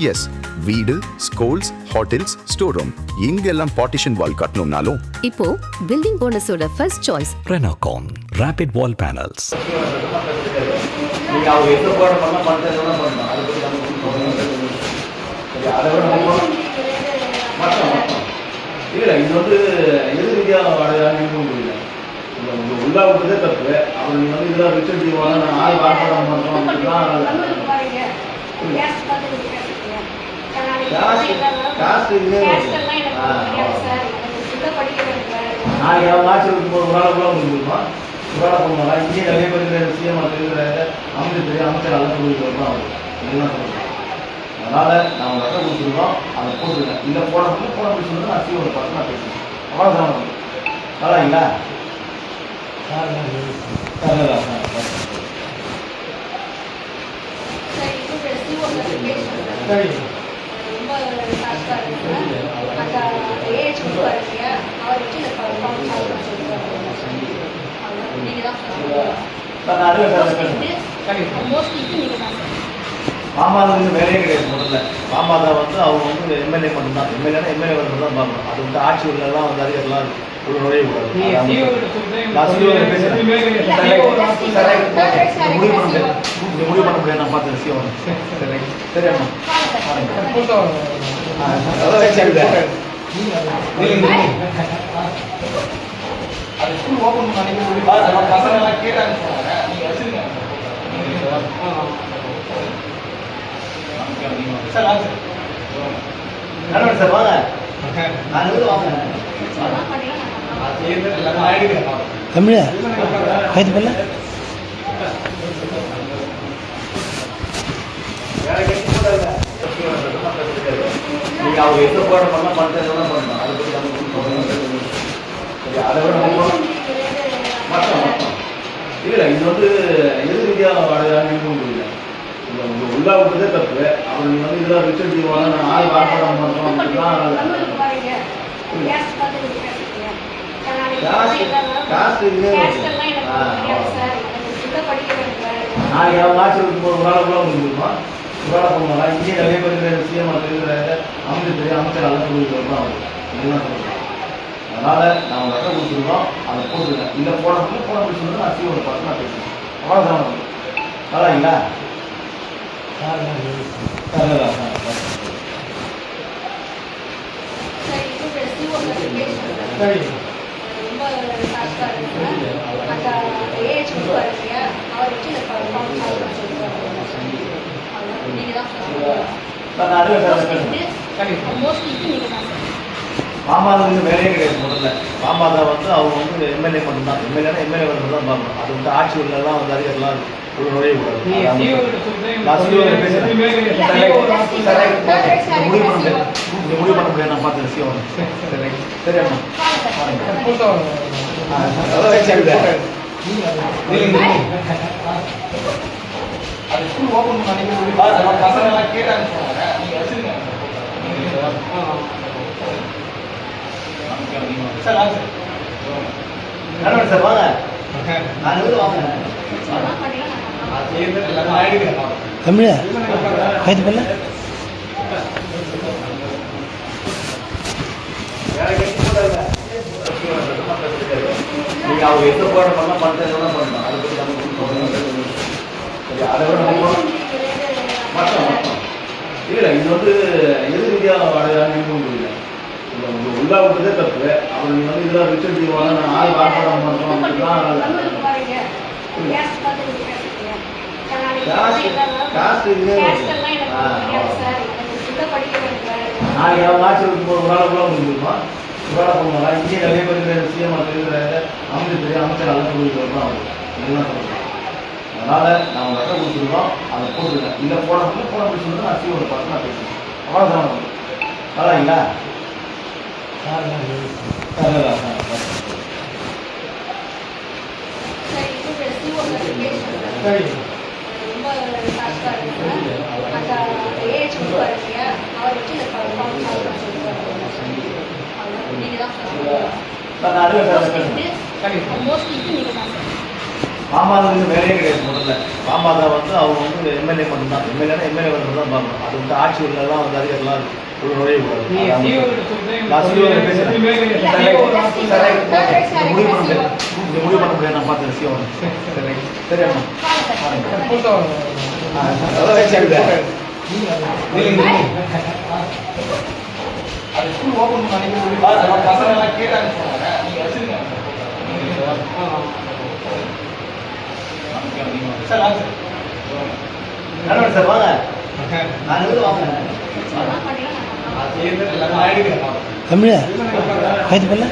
S, வீடு, schools, hotels, store room இங்கெல்லாம் partition wall கட்டணும்னாலும் இப்போ பில்டிங் போனஸோட first choice Renocon Rapid Wall Panels. இல்லை இது வந்து எது ரீதியாக வாடகைன்னு புரியல. உள்ளா விட்டதே தப்பு. அப்புறம் நீங்கள் வந்து இதெல்லாம் ரிச்சர்ட் செய்வாங்க, நான் ஆள் வாடகை பண்ணுறோம் அப்படின்னா காஸ்ட் இதுவே நாளைக்கு அவங்க ஆட்சி இருக்கும்போது ஒரு நாள் கூட முடிஞ்சிருமா? ஒரு நாள் போகணும். இங்கே நிறைய பேர் சிஎம் இருக்கிற அமைச்சர் எல்லாம் சொல்லிட்டு வரணும். இதெல்லாம் சொல்லுங்கள். அதனால் நான் உங்கள் அட்டை கொடுத்துருக்கோம், அதை போட்டுருக்கேன். இல்லை போட போய் சொல்லுங்கள், நான் சிஓட பார்த்து நான் பேசுகிறேன். அவ்வளோதான். நல்லாங்களா? சரி. மாமாதா வந்து வேலையே கிடையாது. முதல்ல மாமாதா வந்து அவங்க வந்து எம்எல்ஏ மட்டும்தான். எம்எல்ஏனா எம்எல்ஏ மட்டும் தான் பார்க்கணும். அது வந்து ஆட்சி உள்ளலாம் வந்து அதிகம்லாம் ஒரு நுழைய கூடாது. முடிவு பண்ண முடியாது. நான் பார்த்து விஷயம் சரி அம்மா. அது ஸ்கூல் ஓப்பன் பண்ணி பசங்க கேட்டாங்க. சார் வாங்க சார். சார் வாங்க. வாங்க தமிழா கைது பண்ணல நீங்கள் அவங்க எந்த போராட்டம் பண்ணால் பண்ணுறதுலாம் பண்ணணும். அதை பற்றி நம்ம அதை விட மட்டும் இல்லை இது வந்து எது ரீதியாக வாடகைன்னு புரியல. உள்ளா விட்டதே தப்பு. அப்புறம் நீங்கள் வந்து இதெல்லாம் ரிச்சர்ட் செய்வாங்க, நான் ஆள் வாடகை பண்ணுறோம் அப்படின்னா காஸ்ட் இதுவே நாளைக்கு அவங்க ஆட்சி இருக்கும்போது ஒரு நாள் கூட முடிஞ்சிருமா? ஒரு நாள் போகணும். இங்கே நிறைய பேர் சிஎம் இருக்கிற அமைச்சர் எல்லாம் சொல்லிட்டு வரணும். இதெல்லாம் சொல்லுங்கள். அதனால் நான் உங்கள் அட்டை கொடுத்துருக்கோம், அதை போட்டுருக்கேன். இல்லை போட போய் சொல்லுங்கள், நான் சிஓட பார்த்து நான் பேசுகிறேன். அவ்வளோதான். நல்லாங்களா? சரி. மாமாதா வந்து வேலையே கிடையாது. முதல்ல மாமாதா வந்து அவங்க வந்து எம்எல்ஏ மட்டும்தான். எம்எல்ஏனா எம்எல்ஏ மட்டும் தான் பார்க்கணும். அது வந்து ஆட்சி உள்ளலாம் வந்து அதிகம்லாம் ஒரு நுழைய கூடாது. முடிவு பண்ண முடியாது. நான் பார்த்து விஷயம் சரி அம்மா. அது ஸ்கூல் ஓப்பன் பண்ணி பசங்க எல்லாம் கேட்டாங்க. சார் வாங்க சார். வாங்க வாங்க. தமிழா கைது பண்ணல நீங்கள் அவங்க எந்த போராட்டம் பண்ணால் பண்ணுறதுலாம் பண்ணணும். அதை பற்றி நம்ம அதை விட மட்டும் இல்லை இது வந்து எது ரீதியாக வாடகைன்னு புரியல. உள்ளா விட்டதே தப்பு. அப்புறம் நீங்கள் வந்து இதெல்லாம் ரிச்சர்ட் செய்வாங்க, நான் ஆள் வாடகை பண்ணுறோம் அப்படின்னா காஸ்ட் இதுவே நாளைக்கு அவங்க ஆட்சி இருக்கும்போது ஒரு நாள் கூட முடிஞ்சிருமா? ஒரு நாள் போகணும். இங்கே நிறைய பேர் சிஎம் இருக்கிற அமைச்சர் எல்லாம் சொல்லிட்டு வரணும். இதெல்லாம் சொல்லுங்கள். அதனால் நான் உங்கள் அட்டை கொடுத்துருக்கோம், அதை போட்டுருக்கேன். இல்லை போட போய் சொல்லுங்கள், நான் சிஓட பார்த்து நான் பேசுகிறேன். அவ்வளோதான். நல்லாங்களா? சரி. பாமகவுக்கு வேலையே கிடையாது. முதல்ல பாமக வந்து அவங்க வந்து எம்எல்ஏ மட்டும்தான், எம்எல்ஏ மட்டும் தான் பார்க்கணும். அது வந்து ஆட்சி உள்ளலாம் வந்து அதிகாரிலாம் உள்ள நுழையக்கூடாது. நான் சிஓவில் பேசுகிறேன். முடிவு பண்ண முடியாது. நான் பார்த்தேன் சிஓ. சரி அம்மா அதான் வச்சு அது ஸ்கூல் ஓப்பன் பண்ணி பசங்க எல்லாம் கேட்டாங்க. நீங்கள் வச்சுருங்க சார். வாங்க சார். சார் வாங்க. நான் வந்து வாங்க. தமிழா கைது பண்ணல